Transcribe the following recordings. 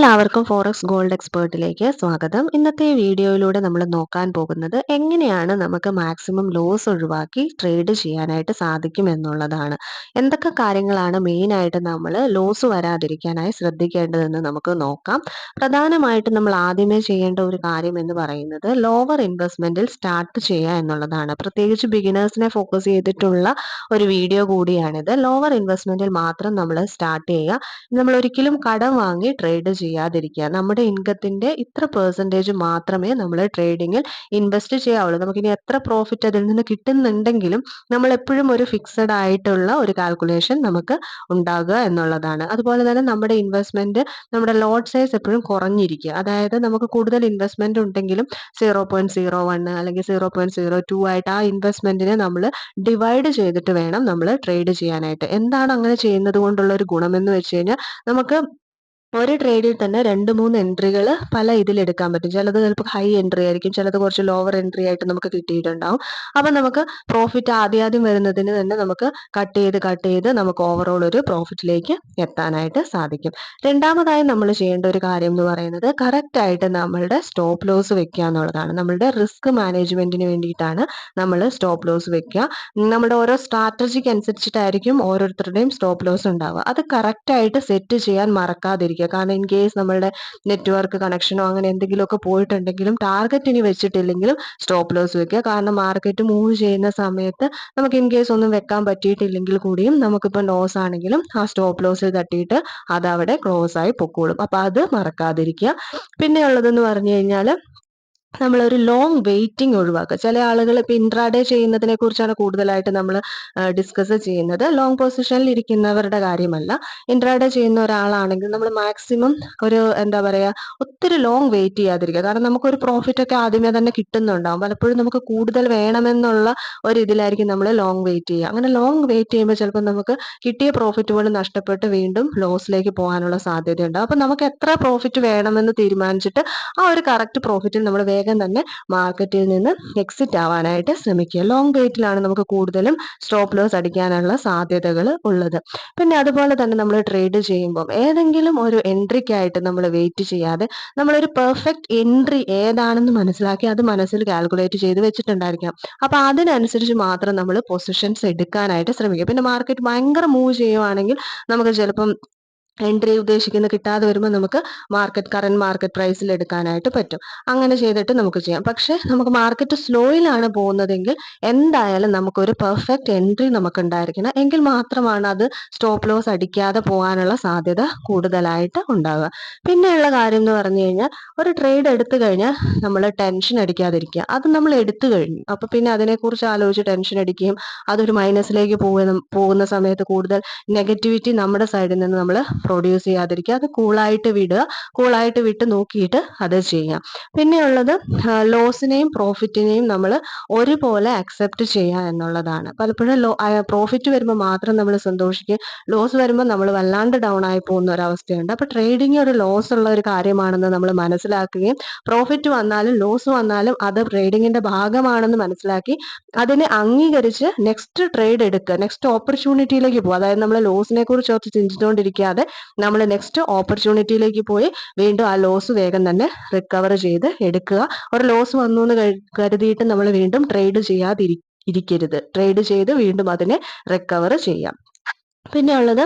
എല്ലാവർക്കും forex gold എക്സ്പേർട്ടിലേക്ക് സ്വാഗതം. ഇന്നത്തെ വീഡിയോയിലൂടെ നമ്മൾ നോക്കാൻ പോകുന്നത് എങ്ങനെയാണ് നമുക്ക് മാക്സിമം ലോസ് ഒഴിവാക്കി ട്രേഡ് ചെയ്യാനായിട്ട് സാധിക്കും എന്നുള്ളതാണ്. എന്തൊക്കെ കാര്യങ്ങളാണ് മെയിനായിട്ട് നമ്മൾ ലോസ് വരാതിരിക്കാനായി ശ്രദ്ധിക്കേണ്ടതെന്ന് നമുക്ക് നോക്കാം. പ്രധാനമായിട്ടും നമ്മൾ ആദ്യമേ ചെയ്യേണ്ട ഒരു കാര്യം എന്ന് പറയുന്നത് ലോവർ ഇൻവെസ്റ്റ്മെന്റിൽ സ്റ്റാർട്ട് ചെയ്യുക എന്നുള്ളതാണ്. പ്രത്യേകിച്ച് ബിഗിനേഴ്സിനെ ഫോക്കസ് ചെയ്തിട്ടുള്ള ഒരു വീഡിയോ കൂടിയാണിത്. ലോവർ ഇൻവെസ്റ്റ്മെന്റിൽ മാത്രം നമ്മൾ സ്റ്റാർട്ട് ചെയ്യുക. നമ്മൾ ഒരിക്കലും കടം വാങ്ങി ട്രേഡ് ചെയ്യാതിരിക്കുക. നമ്മുടെ ഇൻകത്തിന്റെ ഇത്ര പെർസെന്റേജ് മാത്രമേ നമ്മൾ ട്രേഡിങ്ങിൽ ഇൻവെസ്റ്റ് ചെയ്യാവുള്ളൂ. നമുക്കിനി എത്ര പ്രോഫിറ്റ് അതിൽ നിന്ന് കിട്ടുന്നുണ്ടെങ്കിലും നമ്മൾ എപ്പോഴും ഒരു ഫിക്സഡ് ആയിട്ടുള്ള ഒരു കാൽക്കുലേഷൻ നമുക്ക് ഉണ്ടാകുക എന്നുള്ളതാണ്. അതുപോലെ തന്നെ നമ്മുടെ ഇൻവെസ്റ്റ്മെന്റ് നമ്മുടെ ലോട്ട് സൈസ് എപ്പോഴും കുറഞ്ഞിരിക്കുക. അതായത് നമുക്ക് കൂടുതൽ ഇൻവെസ്റ്റ്മെന്റ് ഉണ്ടെങ്കിലും 0.01 അല്ലെങ്കിൽ 0.02 ആയിട്ട് ആ ഇൻവെസ്റ്റ്മെന്റിനെ നമ്മൾ ഡിവൈഡ് ചെയ്തിട്ട് വേണം നമ്മൾ ട്രേഡ് ചെയ്യാനായിട്ട്. എന്താണ് അങ്ങനെ ചെയ്യുന്നത് കൊണ്ടുള്ള ഒരു ഗുണമെന്ന് വെച്ച് കഴിഞ്ഞാൽ നമുക്ക് ഒരു ട്രേഡിൽ തന്നെ 2, 3 എൻട്രികൾ പല ഇതിലെടുക്കാൻ പറ്റും. ചിലത് ചിലപ്പോൾ ഹൈ എൻട്രി ആയിരിക്കും. ചിലത് കുറച്ച് ലോവർ എൻട്രി ആയിട്ട് നമുക്ക് കിട്ടിയിട്ടുണ്ടാവും. അപ്പം നമുക്ക് പ്രോഫിറ്റ് ആദ്യം വരുന്നതിന് തന്നെ നമുക്ക് കട്ട് ചെയ്ത് നമുക്ക് ഓവറോൾ ഒരു പ്രോഫിറ്റിലേക്ക് എത്താനായിട്ട് സാധിക്കും. രണ്ടാമതായി നമ്മൾ ചെയ്യേണ്ട ഒരു കാര്യം എന്ന് പറയുന്നത് കറക്റ്റ് ആയിട്ട് നമ്മളുടെ സ്റ്റോപ്പ് ലോസ് വെക്കുക എന്നുള്ളതാണ്. നമ്മളുടെ റിസ്ക് മാനേജ്മെന്റിന് വേണ്ടിയിട്ടാണ് നമ്മൾ സ്റ്റോപ്പ് ലോസ് വെക്കുക. നമ്മുടെ ഓരോ സ്ട്രാറ്റജിക്ക് അനുസരിച്ചിട്ടായിരിക്കും ഓരോരുത്തരുടെയും സ്റ്റോപ്പ് ലോസ് ഉണ്ടാവുക. അത് കറക്റ്റ് ആയിട്ട് സെറ്റ് ചെയ്യാൻ മറക്കാതിരിക്കുക. കാരണം ഇൻ കേസ് നമ്മളുടെ നെറ്റ്വർക്ക് കണക്ഷനോ അങ്ങനെ എന്തെങ്കിലുമൊക്കെ പോയിട്ടുണ്ടെങ്കിലും ടാർഗറ്റ് ഇനി വെച്ചിട്ടില്ലെങ്കിലും സ്റ്റോപ്പ് ലോസ് വെക്കുക. കാരണം മാർക്കറ്റ് മൂവ് ചെയ്യുന്ന സമയത്ത് നമുക്ക് ഇൻ കേസ് ഒന്നും വെക്കാൻ പറ്റിയിട്ടില്ലെങ്കിൽ കൂടിയും നമുക്കിപ്പോൾ ലോസ് ആണെങ്കിലും ആ സ്റ്റോപ്പ് ലോസിൽ തട്ടിയിട്ട് അത് അവിടെ ക്ലോസ് ആയി പൊക്കോളും. അപ്പൊ അത് മറക്കാതിരിക്കുക. പിന്നെ ഉള്ളതെന്ന് പറഞ്ഞു കഴിഞ്ഞാൽ നമ്മളൊരു ലോങ് വെയിറ്റിംഗ് ഒഴിവാക്കുക. ചില ആളുകൾ ഇപ്പൊ ഇൻട്രാഡേ ചെയ്യുന്നതിനെ കുറിച്ചാണ് കൂടുതലായിട്ട് നമ്മൾ ഡിസ്കസ് ചെയ്യുന്നത്. ലോങ് പൊസിഷനിൽ ഇരിക്കുന്നവരുടെ കാര്യമല്ല. ഇൻട്രാഡേ ചെയ്യുന്ന ഒരാളാണെങ്കിൽ നമ്മൾ മാക്സിമം ഒരു എന്താ പറയാ ഒത്തിരി ലോങ് വെയിറ്റ് ചെയ്യാതിരിക്കുക. കാരണം നമുക്കൊരു പ്രോഫിറ്റ് ഒക്കെ ആദ്യമേ തന്നെ കിട്ടുന്നുണ്ടാവും. പലപ്പോഴും നമുക്ക് കൂടുതൽ വേണമെന്നുള്ള ഒരു ഇതിലായിരിക്കും നമ്മൾ ലോങ് വെയിറ്റ് ചെയ്യുക. അങ്ങനെ ലോങ് വെയിറ്റ് ചെയ്യുമ്പോൾ ചിലപ്പോൾ നമുക്ക് കിട്ടിയ പ്രോഫിറ്റ് പോലും നഷ്ടപ്പെട്ട് വീണ്ടും ലോസിലേക്ക് പോകാനുള്ള സാധ്യതയുണ്ട്. അപ്പൊ നമുക്ക് എത്ര പ്രോഫിറ്റ് വേണമെന്ന് തീരുമാനിച്ചിട്ട് ആ ഒരു കറക്റ്റ് പ്രോഫിറ്റിൽ നമ്മൾ വേഗം തന്നെ മാർക്കറ്റിൽ നിന്ന് എക്സിറ്റ് ആവാനായിട്ട് ശ്രമിക്കുക. ലോങ് വെയിറ്റിലാണ് നമുക്ക് കൂടുതലും സ്റ്റോപ്പ് ലോസ് അടിക്കാനുള്ള സാധ്യതകൾ ഉള്ളത്. പിന്നെ അതുപോലെ തന്നെ നമ്മൾ ട്രേഡ് ചെയ്യുമ്പോൾ ഏതെങ്കിലും ഒരു എൻട്രിക്കായിട്ട് നമ്മൾ വെയിറ്റ് ചെയ്യാതെ നമ്മളൊരു പെർഫെക്റ്റ് എൻട്രി ഏതാണെന്ന് മനസ്സിലാക്കി അത് മനസ്സിൽ കാൽക്കുലേറ്റ് ചെയ്ത് വെച്ചിട്ടുണ്ടായിരിക്കാം. അപ്പൊ അതിനനുസരിച്ച് മാത്രം നമ്മൾ പൊസിഷൻസ് എടുക്കാനായിട്ട് ശ്രമിക്കുക. പിന്നെ മാർക്കറ്റ് ഭയങ്കര മൂവ് ചെയ്യുവാണെങ്കിൽ നമുക്ക് ചിലപ്പം എൻട്രി ഉദ്ദേശിക്കുന്ന കിട്ടാതെ വരുമ്പോൾ നമുക്ക് കറന്റ് മാർക്കറ്റ് പ്രൈസിൽ എടുക്കാനായിട്ട് പറ്റും. അങ്ങനെ ചെയ്തിട്ട് നമുക്ക് ചെയ്യാം. പക്ഷെ നമുക്ക് മാർക്കറ്റ് സ്ലോയിലാണ് പോകുന്നതെങ്കിൽ എന്തായാലും നമുക്കൊരു പെർഫെക്റ്റ് എൻട്രി നമുക്ക് ഉണ്ടായിരിക്കണം. എങ്കിൽ മാത്രമാണ് അത് സ്റ്റോപ്പ് ലോസ് അടിക്കാതെ പോകാനുള്ള സാധ്യത കൂടുതലായിട്ട് ഉണ്ടാവുക. പിന്നെയുള്ള കാര്യം എന്ന് പറഞ്ഞു കഴിഞ്ഞാൽ ഒരു ട്രേഡ് എടുത്തു കഴിഞ്ഞാൽ നമ്മൾ ടെൻഷൻ അടിക്കാതിരിക്കുക. അത് നമ്മൾ എടുത്തു കഴിഞ്ഞു. അപ്പൊ പിന്നെ അതിനെക്കുറിച്ച് ആലോചിച്ച് ടെൻഷൻ അടിക്കുകയും അതൊരു മൈനസിലേക്ക് പോകുന്ന സമയത്ത് കൂടുതൽ നെഗറ്റിവിറ്റി നമ്മുടെ സൈഡിൽ നിന്ന് നമ്മൾ പ്രൊഡ്യൂസ് ചെയ്യാതിരിക്കുക. അത് കൂളായിട്ട് വിടുക. കൂളായിട്ട് വിട്ട് നോക്കിയിട്ട് അത് ചെയ്യാം. പിന്നെയുള്ളത് ലോസിനെയും പ്രോഫിറ്റിനെയും നമ്മൾ ഒരുപോലെ അക്സെപ്റ്റ് ചെയ്യുക എന്നുള്ളതാണ്. പലപ്പോഴും പ്രോഫിറ്റ് വരുമ്പോൾ മാത്രം നമ്മൾ സന്തോഷിക്കുക, ലോസ് വരുമ്പോൾ നമ്മൾ വല്ലാണ്ട് ഡൗൺ ആയി പോകുന്ന ഒരു അവസ്ഥയുണ്ട്. അപ്പൊ ട്രേഡിങ് ഒരു ലോസ് ഉള്ള ഒരു കാര്യമാണെന്ന് നമ്മൾ മനസ്സിലാക്കുകയും പ്രോഫിറ്റ് വന്നാലും ലോസ് വന്നാലും അത് ട്രേഡിങ്ങിന്റെ ഭാഗമാണെന്ന് മനസ്സിലാക്കി അതിനെ അംഗീകരിച്ച് നെക്സ്റ്റ് ട്രേഡ് എടുക്കുക, നെക്സ്റ്റ് ഓപ്പർച്യൂണിറ്റിയിലേക്ക് പോകുക. അതായത് നമ്മൾ ലോസിനെ കുറിച്ച് ഓർത്ത് ചിന്തിച്ചുകൊണ്ടിരിക്കാതെ നമ്മൾ നെക്സ്റ്റ് ഓപ്പർച്യൂണിറ്റിയിലേക്ക് പോയി വീണ്ടും ആ ലോസ് വേഗം തന്നെ റിക്കവർ ചെയ്ത് എടുക്കുക. ഒരു ലോസ് വന്നു എന്ന് കരുതിയിട്ട് നമ്മൾ വീണ്ടും ട്രേഡ് ഇരിക്കരുത്. ട്രേഡ് ചെയ്ത് വീണ്ടും അതിനെ റിക്കവർ ചെയ്യാം. പിന്നെ ഉള്ളത്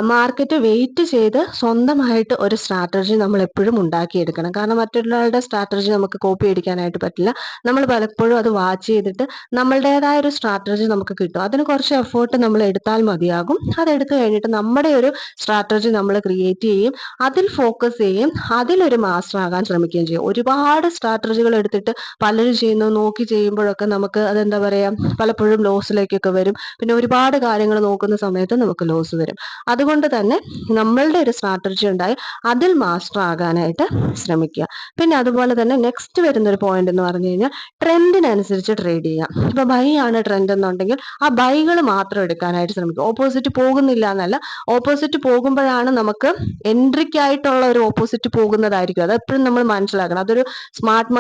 മാർക്കറ്റ് വെയിറ്റ് ചെയ്ത് സ്വന്തമായിട്ട് ഒരു സ്ട്രാറ്റജി നമ്മൾ എപ്പോഴും ഉണ്ടാക്കിയെടുക്കണം. കാരണം മറ്റൊരാളുടെ സ്ട്രാറ്റജി നമുക്ക് കോപ്പി അടിക്കാനായിട്ട് പറ്റില്ല. നമ്മൾ പലപ്പോഴും അത് വാച്ച് ചെയ്തിട്ട് നമ്മളുടേതായ ഒരു സ്ട്രാറ്റജി നമുക്ക് കിട്ടും. അതിന് കുറച്ച് എഫേർട്ട് നമ്മൾ എടുത്താൽ മതിയാകും. അതെടുത്തു കഴിഞ്ഞിട്ട് നമ്മുടെ ഒരു സ്ട്രാറ്റജി നമ്മൾ ക്രിയേറ്റ് ചെയ്യും, അതിൽ ഫോക്കസ് ചെയ്യും, അതിലൊരു മാസ്റ്റർ ആകാൻ ശ്രമിക്കുകയും ചെയ്യും. ഒരുപാട് സ്ട്രാറ്റജികൾ എടുത്തിട്ട് പലരും ചെയ്യുന്നു നോക്കി ചെയ്യുമ്പോഴൊക്കെ നമുക്ക് അതെന്താ പറയാ പലപ്പോഴും ലോസിലേക്കൊക്കെ വരും. പിന്നെ ഒരുപാട് കാര്യങ്ങൾ നോക്കുന്ന സമയത്ത് നമുക്ക് ലോസ് വരും. അതുകൊണ്ട് തന്നെ നമ്മളുടെ ഒരു സ്ട്രാറ്റജി ഉണ്ടായി അതിൽ മാസ്റ്റർ ആകാനായിട്ട് ശ്രമിക്കുക. പിന്നെ അതുപോലെ തന്നെ നെക്സ്റ്റ് വരുന്ന ഒരു പോയിന്റ് എന്ന് പറഞ്ഞു കഴിഞ്ഞാൽ ട്രെൻഡിനനുസരിച്ച് ട്രേഡ് ചെയ്യാം. ഇപ്പൊ ബൈ ആണ് ട്രെൻഡ് എന്നുണ്ടെങ്കിൽ ആ ബൈകൾ മാത്രം എടുക്കാനായിട്ട് ശ്രമിക്കുക. ഓപ്പോസിറ്റ് പോകുന്നില്ല എന്നല്ല, ഓപ്പോസിറ്റ് പോകുമ്പോഴാണ് നമുക്ക് എൻട്രിക്കായിട്ടുള്ള ഒരു ഓപ്പോസിറ്റ് പോകുന്നതായിരിക്കും. അത് എപ്പോഴും നമ്മൾ മനസ്സിലാക്കണം. അതൊരു സ്മാർട്ട്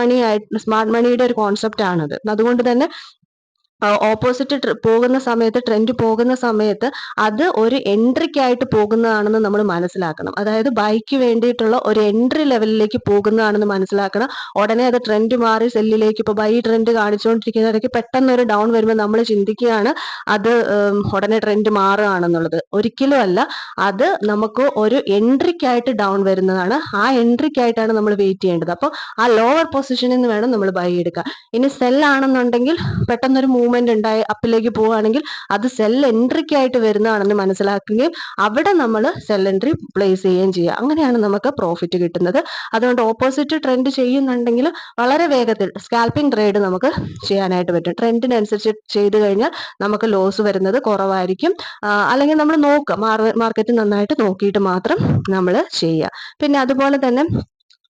മണിയുടെ ഒരു കോൺസെപ്റ്റ് ആണത്. അതുകൊണ്ട് തന്നെ ഓപ്പോസിറ്റ് പോകുന്ന സമയത്ത്, ട്രെൻഡ് പോകുന്ന സമയത്ത് അത് ഒരു എൻട്രിക്കായിട്ട് പോകുന്നതാണെന്ന് നമ്മൾ മനസ്സിലാക്കണം. അതായത് ബൈക്ക് വേണ്ടിയിട്ടുള്ള ഒരു എൻട്രി ലെവലിലേക്ക് പോകുന്നതാണെന്ന് മനസ്സിലാക്കണം. ഉടനെ അത് ട്രെൻഡ് മാറി സെല്ലിലേക്ക് ഇപ്പോൾ ബൈ ട്രെൻഡ് കാണിച്ചുകൊണ്ടിരിക്കുന്നതിടയ്ക്ക് പെട്ടെന്ന് ഒരു ഡൗൺ വരുമ്പോൾ നമ്മൾ ചിന്തിക്കുകയാണ് അത് ഉടനെ ട്രെൻഡ് മാറുകയാണെന്നുള്ളത്. ഒരിക്കലും അല്ല. അത് നമുക്ക് ഒരു എൻട്രിക്കായിട്ട് ഡൗൺ വരുന്നതാണ്. ആ എൻട്രിക്കായിട്ടാണ് നമ്മൾ വെയിറ്റ് ചെയ്യേണ്ടത്. അപ്പോൾ ആ ലോവർ പൊസിഷനിൽ നിന്ന് വേണം നമ്മൾ ബൈ എടുക്കാൻ. ഇനി സെല്ലാണെന്നുണ്ടെങ്കിൽ പെട്ടെന്നൊരു മൂവ്മെന്റ് ഉണ്ടായി അപ്പിലേക്ക് പോവുകയാണെങ്കിൽ അത് സെൽ എൻട്രിക്കായിട്ട് വരുന്നതാണെന്ന് മനസ്സിലാക്കുകയും അവിടെ നമ്മൾ സെൽ എൻട്രി പ്ലേസ് ചെയ്യുകയും ചെയ്യുക. അങ്ങനെയാണ് നമുക്ക് പ്രോഫിറ്റ് കിട്ടുന്നത്. അതുകൊണ്ട് ഓപ്പോസിറ്റ് ട്രെൻഡ് ചെയ്യുന്നുണ്ടെങ്കിൽ വളരെ വേഗത്തിൽ സ്കാൽപ്പിംഗ് ട്രേഡ് നമുക്ക് ചെയ്യാനായിട്ട് പറ്റും. ട്രെൻഡിനനുസരിച്ച് ചെയ്തു കഴിഞ്ഞാൽ നമുക്ക് ലോസ് വരുന്നത് കുറവായിരിക്കും. അല്ലെങ്കിൽ നമ്മൾ നോക്കുക, മാർക്കറ്റ് നന്നായിട്ട് നോക്കിയിട്ട് മാത്രം നമ്മൾ ചെയ്യുക. പിന്നെ അതുപോലെ തന്നെ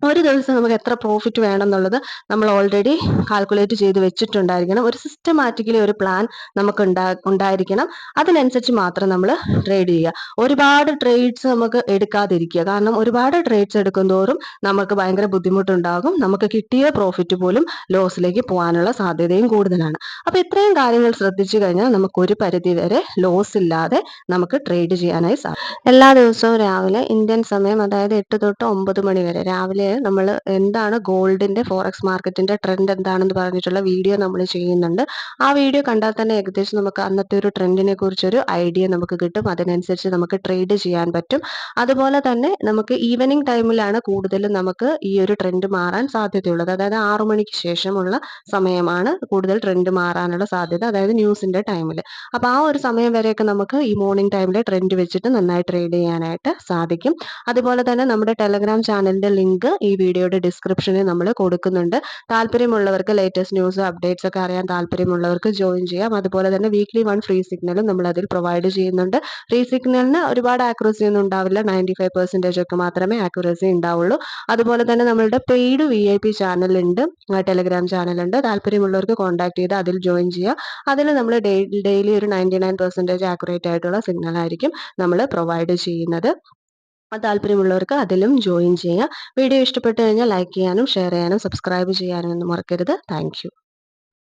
ഒരു ദിവസം നമുക്ക് എത്ര പ്രോഫിറ്റ് വേണമെന്നുള്ളത് നമ്മൾ ഓൾറെഡി കാൽക്കുലേറ്റ് ചെയ്ത് വെച്ചിട്ടുണ്ടായിരിക്കണം. ഒരു സിസ്റ്റമാറ്റിക്കലി ഒരു പ്ലാൻ നമുക്ക് ഉണ്ടായിരിക്കണം. അതിനനുസരിച്ച് മാത്രം നമ്മൾ ട്രേഡ് ചെയ്യുക. ഒരുപാട് ട്രേഡ്സ് നമുക്ക് എടുക്കാതിരിക്കുക. കാരണം ഒരുപാട് ട്രേഡ്സ് എടുക്കും തോറും നമുക്ക് ഭയങ്കര ബുദ്ധിമുട്ടുണ്ടാകും. നമുക്ക് കിട്ടിയ പ്രോഫിറ്റ് പോലും ലോസിലേക്ക് പോകാനുള്ള സാധ്യതയും കൂടുതലാണ്. അപ്പോൾ ഇത്രയും കാര്യങ്ങൾ ശ്രദ്ധിച്ചു കഴിഞ്ഞാൽ നമുക്ക് ഒരു പരിധി വരെ ലോസ് ഇല്ലാതെ നമുക്ക് ട്രേഡ് ചെയ്യാനായി സാധിക്കും. എല്ലാ ദിവസവും രാവിലെ ഇന്ത്യൻ സമയം, അതായത് 8 തൊട്ട് 9 മണി വരെ രാവിലെ നമ്മൾ എന്താണ് ഗോൾഡിന്റെ ഫോറക്സ് മാർക്കറ്റിന്റെ ട്രെൻഡ് എന്താണെന്ന് പറഞ്ഞിട്ടുള്ള വീഡിയോ നമ്മൾ ചെയ്യുന്നുണ്ട്. ആ വീഡിയോ കണ്ടാൽ തന്നെ ഏകദേശം നമുക്ക് അന്നത്തെ ഒരു ട്രെൻഡിനെ കുറിച്ചൊരു ഐഡിയ നമുക്ക് കിട്ടും. അതിനനുസരിച്ച് നമുക്ക് ട്രേഡ് ചെയ്യാൻ പറ്റും. അതുപോലെ തന്നെ നമുക്ക് ഈവനിങ് ടൈമിലാണ് കൂടുതലും നമുക്ക് ഈ ഒരു ട്രെൻഡ് മാറാൻ സാധ്യതയുള്ളത്. അതായത് 6 മണിക്ക് ശേഷമുള്ള സമയമാണ് കൂടുതൽ ട്രെൻഡ് മാറാനുള്ള സാധ്യത, അതായത് ന്യൂസിന്റെ ടൈമിൽ. അപ്പോൾ ആ ഒരു സമയം വരെയൊക്കെ നമുക്ക് ഈ മോർണിംഗ് ടൈമിലെ ട്രെൻഡ് വെച്ചിട്ട് നന്നായി ട്രേഡ് ചെയ്യാനായിട്ട് സാധിക്കും. അതുപോലെ തന്നെ നമ്മുടെ ടെലഗ്രാം ചാനലിന്റെ ലിങ്ക് ഈ വീഡിയോയുടെ ഡിസ്ക്രിപ്ഷനിൽ നമ്മൾ കൊടുക്കുന്നുണ്ട്. താല്പര്യമുള്ളവർക്ക് ലേറ്റസ്റ്റ് ന്യൂസ് അപ്ഡേറ്റ്സ് ഒക്കെ അറിയാൻ താല്പര്യമുള്ളവർക്ക് ജോയിൻ ചെയ്യാം. അതുപോലെ തന്നെ വീക്ക്ലി 1 ഫ്രീ സിഗ്നലും നമ്മൾ അതിൽ പ്രൊവൈഡ് ചെയ്യുന്നുണ്ട്. ഫ്രീ സിഗ്നലിന് ഒരുപാട് ആക്യുറസി ഒന്നും ഉണ്ടാവില്ല. 95% ഒക്കെ മാത്രമേ ആക്യുറസി ഉണ്ടാവുള്ളൂ. അതുപോലെ തന്നെ നമ്മളുടെ പെയ്ഡ് VIP ചാനലുണ്ട്, ടെലഗ്രാം ചാനലുണ്ട്. താല്പര്യമുള്ളവർക്ക് കോൺടാക്ട് ചെയ്ത് അതിൽ ജോയിൻ ചെയ്യുക. അതിൽ നമ്മൾ ഡെയിലി ഒരു 99% ആക്യുറേറ്റ് ആയിട്ടുള്ള സിഗ്നൽ ആയിരിക്കും നമ്മൾ പ്രൊവൈഡ് ചെയ്യുന്നത്. താല്പര്യമുള്ളവർക്ക് അതിലും ജോയിൻ ചെയ്യാം. വീഡിയോ ഇഷ്ടപ്പെട്ടു കഴിഞ്ഞാൽ ലൈക്ക് ചെയ്യാനും ഷെയർ ചെയ്യാനും സബ്സ്ക്രൈബ് ചെയ്യാനും ഒന്നും മറക്കരുത്. Thank you.